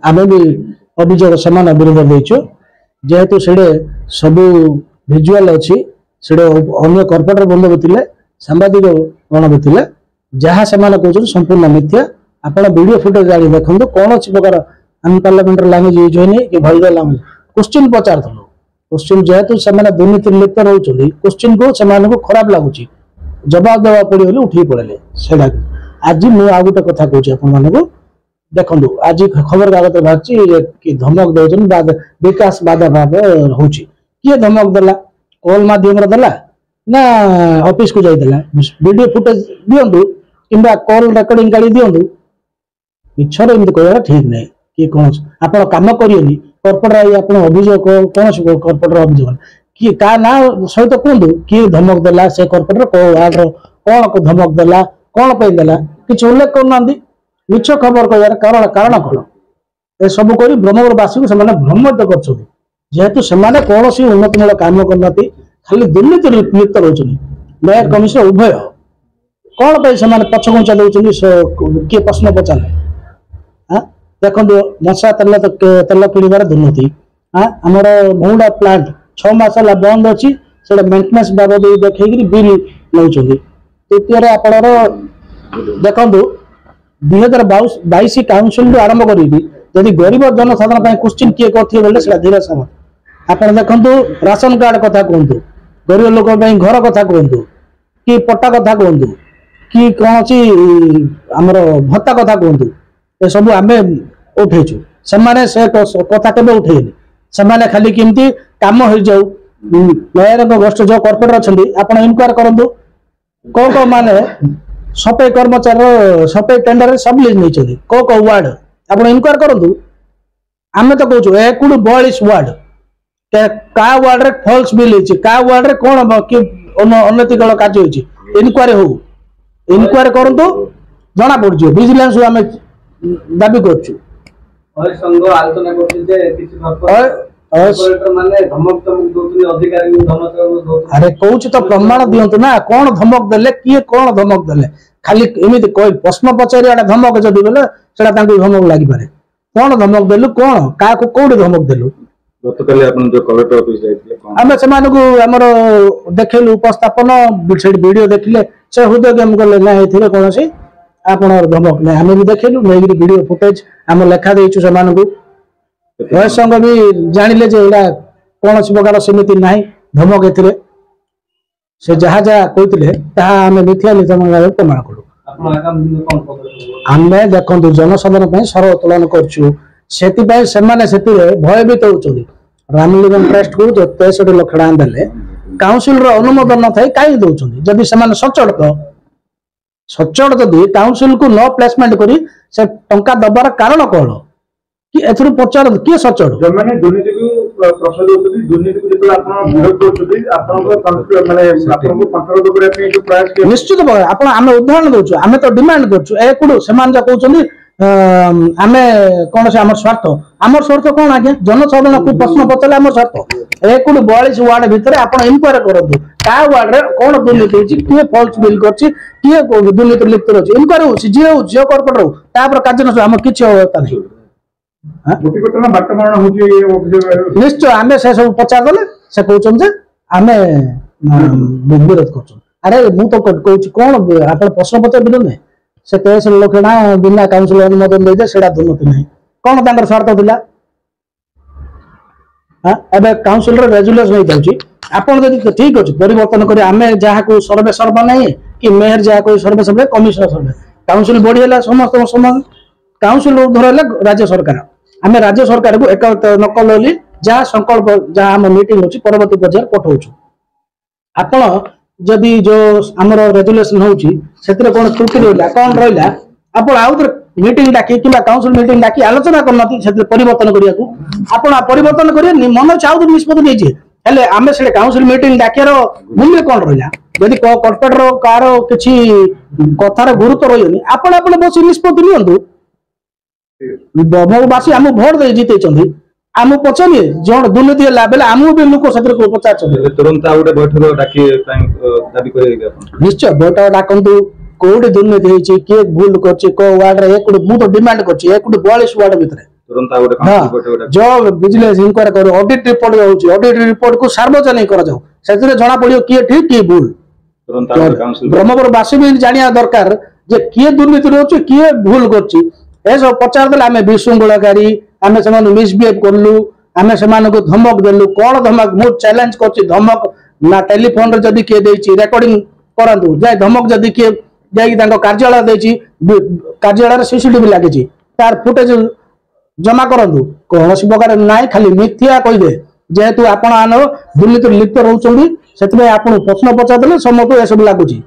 आम भी अभियोग से विरोध देचु जेहेतु से सब भिजुआल अच्छी से अन्य कर्पोरेटर बंद भी थे सांबादिक गण भी थे जहाँ से कहते संपूर्ण मिथ्या आपड़ वीडियो फुटेज आगे देखो कौन प्रकार अनपार्लियामेंटारी लैंग्वेज यूज होनी कि भलगर लैंग्वेज क्वेश्चन पचारूँ क्वेश्चन जेहेतु से दुर्नीति लिप्त रोचे क्वेश्चन को से खराब लगुच जवाब देवा पड़े उठे पड़े से आज मुझे आउ गोटे कथा कहूँ देखो आज खबर कागज बाहर धमक दौन विकास बाधा भाव हो किए धमक देला कॉल माध्यम देला ना ऑफिस को जाइला वीडियो फुटेज दिंतु कि कॉल रेकर्डिंग गाड़ी दिंतु मिछर एमती कह ठीक नहीं कि कौन आप कम करेनि कर्पोरेटर आप अभियोग कौन कर्पोरेटर अभियोग किए का ना सहित कहतु किए धमक देला से कर्पोरेटर वार्ड कौन धमक देला कौन पे देला किसी उल्लेख करना मिछ खबर कह कारण कारण कौन ए सब कर ब्रह्मपुरवासी को भ्रमित कर जेहेतु से कौन उन्नतिमूलक काम करना खाली दुर्नीति लिप्त रोचे मेयर कमिश्नर उभय कौन पे से पछघुंचा दौरान किए प्रश्न पचारे हाँ देखो मशा तेल किणवार दुर्नीति हाँ आमर महुड़ा प्लांट 6 मास है बंद अच्छी से मेन्टेनेंस बाबद देखी बिल नौ तृतीय आपणर देखु 2022 काउंसिल आरंभ करी जदि गरीब जनसाधारण क्वेश्चन किए करते धीरे समय आप देखु राशन कार्ड कथा कहतु गरीब लोक घर कथा कहतु कि पट्टा कथा कहतु कि कौन सी आमर भत्ता कथा कहतु ये सब आम उठेचु से कथा के उठेनि से खाली केमती कम हो जाऊ मेयर गोष्ठी जो कर्पोरेटर अच्छा आप इनक्वायर करूँ कौन कौन माने सफाई कर्मचारी सफाई टेंडर सब लिज नहीं कौ कौ वार्ड आप इनक्वायर करूँ आम तो कहूँ 42 वार्ड का वार्ड रे फॉल्स बिल होती का वार्ड रे कौन अनैतिक कार्य होती इनक्वारी हो इनक्वारी करूँ जना पड़ विजिलेंस आम दाबी कर अरे कहूँ तो प्रमाण दिंतु ना कौन धमक देले किए कौन धमक देले खाली एमती प्रश्न पचारि धमक जदि बोले से धमक लगी पारे कौन धमक देलु कौन क्या कौटी धमक देलु आम से आमर देखलु उपस्थापन वीडियो देखिले से हृदय गेम कले ना ये कौन सी आप धमक ना आम भी देखलु नहीं वीडियो फुटेज आम लेखा देचु से वयस संघ भी जानिले जे एला कौन प्रकार सेमिति ना धमक ए से जहाँ जहाँ कहते आम मिथ्या निचन प्रमाण करूँ आम देखो जनसाधारण सर उत्तोलन करुँ से भयभीत होती रामलिंगम ट्रस्ट को जो 63 लाख टका देले काउंसिल अनुमोदन न था कहीं दौरान जदि से सचोट जदि काउंसिल को न प्लेसमेंट करी से टंका दबार कारण कौन कि एथुर पचार किए सचोट निश्चित भाव आप उदाहरण दौचु आम तो डिमांड करूँ से कहते आम कौन से आम स्वार्थ कौन आज्ञा जनसाधारण को प्रश्न पचारे आम स्वार्थ 42 वार्ड भितर आप इनक्वारी करूँ क्या वार्ड में कौन दुर्नीति होती किए फल्स बिल कर दुर्नीति लिप्त रही इनक्वारी हो जी हो जी कर्पोरेटर हो कार्यानुष्ठान आम किसी अवस्था नहीं निश्चय आम से सब पचार देले से कहते आम विरोध कर अरे मु तो कहूँ कौन आप प्रश्न पचार विरोध नहीं से 63 लाख टका बिना काउंसिल अनुमोदन दे से दुर्नीति नहीं कौन तांकर स्वार्थ थिला हाँ एबे काउंसिल रेजुलेशन हो जाउची आपण जदि ठीक अछि परिवर्तन करी आमे जहाँ को सर्वे सर्व नहीं कि मेयर जहाँ को सर्वे सर्वे कमिश्नर सर्वे काउंसिल बॉडी है समस्त समान काउंसिल उधर राज्य सरकार आम राज्य सरकार को एक नकल जहाँ संकल्प जहाँ आम मीटिंग होची परवर्ती पर्यायर पठाउछु आपण जदि जो आमर रेजुलेशन होची सेतिरे कोन त्रुटि रहला कोन रहला आपण आउतर मीटिंग डाकी किबा काउंसिल मीटिंग डाकी आलोचना करनती सेतिरे परिवर्तन करिया को आपण परिवर्तन करिया मन चाउद निष्पत्ति नै जे हेले आमे से काउंसिल मीटिंग डाकियार मूल्य कोन रहला जदि कर्पोरेटर कार किछि कथार गुरुत्व रहियोनी आपण आपण बस निष्पत्ति नियंतु ब्रह्मवासी आम भोट दे जीते चंदी आम पचारे जन दुर्नीति बेले आम भी लोक से पचार तुरंत बैठक डाकी दाबी करेंगे निश्चय बैठक डाकतु कौटी दुर्नीति किए भूल कर वार्ड मु तो डिमांड कर 42 वार्ड भितर जो विजिलेंस इंक्वायरी कर ऑडिट रिपोर्ट होउची ऑडिट रिपोर्ट को सार्वजनिक कर जाओ सेतिरे जणा पड़ियो किए ठीक किए भूल ब्रह्मपुर बासी भी जानिया दरकार जे किए दुर्नीति होची किए भूल करची ए सब पचार देला हमें विशृंखलाकारी हमें समान मिसबिहेव करलु हमें समान को धमक देलु कोन धमक मु चैलेंज करची धमक ना टेलीफोन रे जदी के देची रिकॉर्डिंग करंतु जे धमक जदी के जाई तांको कार्यालय देची कार्यालय रे सीसीटीवी लागेची तार फुटेज जमा करंतु कौन प्रकार नाई खाली मिथ्या कहीदे जेहेतु आपण आनो दुर्नीति लिप्त रोचंदी सेतबे आपण प्रश्न पचारदेले समतो ए सब लागुची।